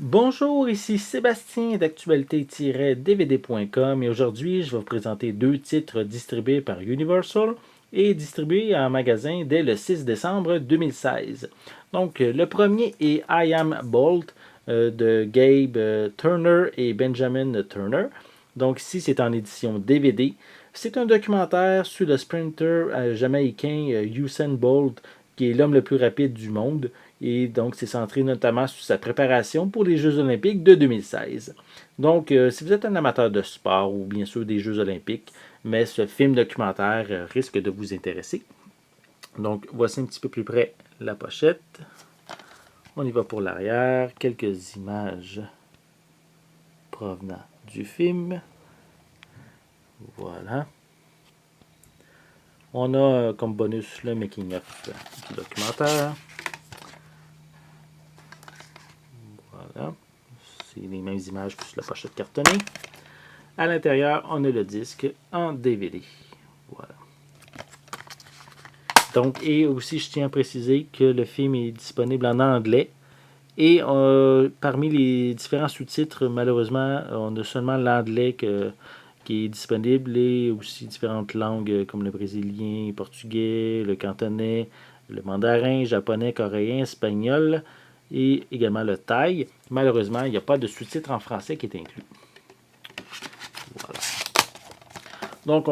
Bonjour, ici Sébastien d'actualité-dvd.com et aujourd'hui je vais vous présenter deux titres distribués par Universal et distribués en magasin dès le 6 décembre 2016. Donc le premier est I Am Bolt de Gabe Turner et Benjamin Turner. Donc ici c'est en édition DVD. C'est un documentaire sur le sprinter jamaïcain Usain Bolt qui est l'homme le plus rapide du monde. Et donc, c'est centré notamment sur sa préparation pour les Jeux olympiques de 2016. Donc, si vous êtes un amateur de sport ou bien sûr des Jeux olympiques, mais ce film documentaire risque de vous intéresser. Donc, voici un petit peu plus près la pochette. On y va pour l'arrière. Quelques images provenant du film. Voilà. On a comme bonus le making-of du documentaire. Voilà. C'est les mêmes images que sur la pochette cartonnée. À l'intérieur, on a le disque en DVD. Voilà. Donc, et aussi, je tiens à préciser que le film est disponible en anglais. Et parmi les différents sous-titres, malheureusement, on a seulement l'anglais qui est disponible et aussi différentes langues comme le brésilien, le portugais, le cantonais, le mandarin, japonais, coréen, espagnol et également le thaï. Malheureusement, il n'y a pas de sous-titres en français qui est inclus. Voilà. Donc,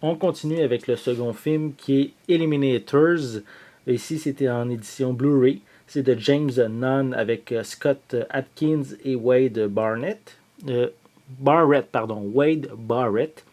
on continue avec le second film qui est Eliminators. Ici, c'était en édition Blu-ray. C'est de James Nunn avec Scott Atkins et Wade Barrett. Wade Barrett.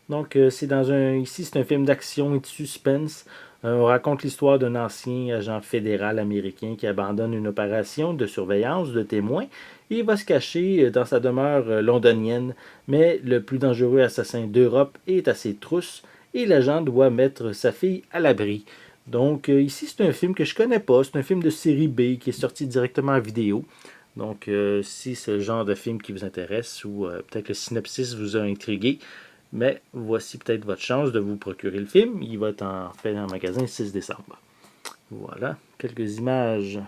Donc, ici, c'est un film d'action et de suspense. On raconte l'histoire d'un ancien agent fédéral américain qui abandonne une opération de surveillance de témoins et va se cacher dans sa demeure londonienne. Mais le plus dangereux assassin d'Europe est à ses trousses et l'agent doit mettre sa fille à l'abri. Donc, ici, c'est un film que je connais pas. C'est un film de série B qui est sorti directement en vidéo. Donc, si c'est le genre de film qui vous intéresse ou peut-être le synopsis vous a intrigué, mais voici peut-être votre chance de vous procurer le film. Il va être fait en magasin le 6 décembre. Voilà, quelques images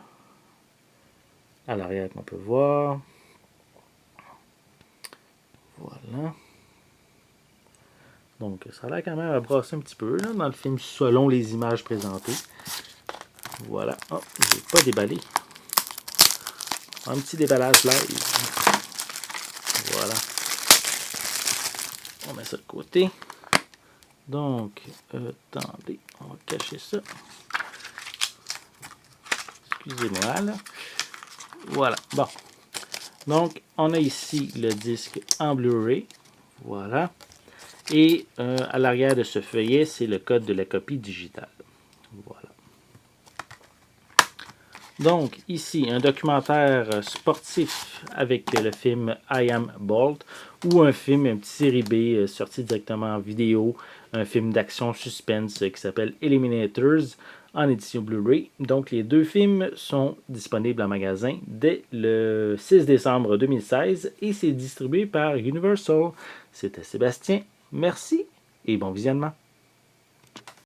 à l'arrière qu'on peut voir. Voilà. Donc, ça a l'air quand même à brasser un petit peu là, dans le film selon les images présentées. Voilà. Oh, je n'ai pas déballé. Un petit déballage live. Voilà. On met ça de côté. Donc, attendez, on va cacher ça. Excusez-moi là. Voilà, bon. Donc, on a ici le disque en Blu-ray. Voilà. Et à l'arrière de ce feuillet, c'est le code de la copie digitale. Voilà. Donc, ici, un documentaire sportif avec le film I Am Bolt ou un film, une petite série B sorti directement en vidéo, un film d'action suspense qui s'appelle Eliminators en édition Blu-ray. Donc, les deux films sont disponibles en magasin dès le 6 décembre 2016 et c'est distribué par Universal. C'était Sébastien. Merci et bon visionnement.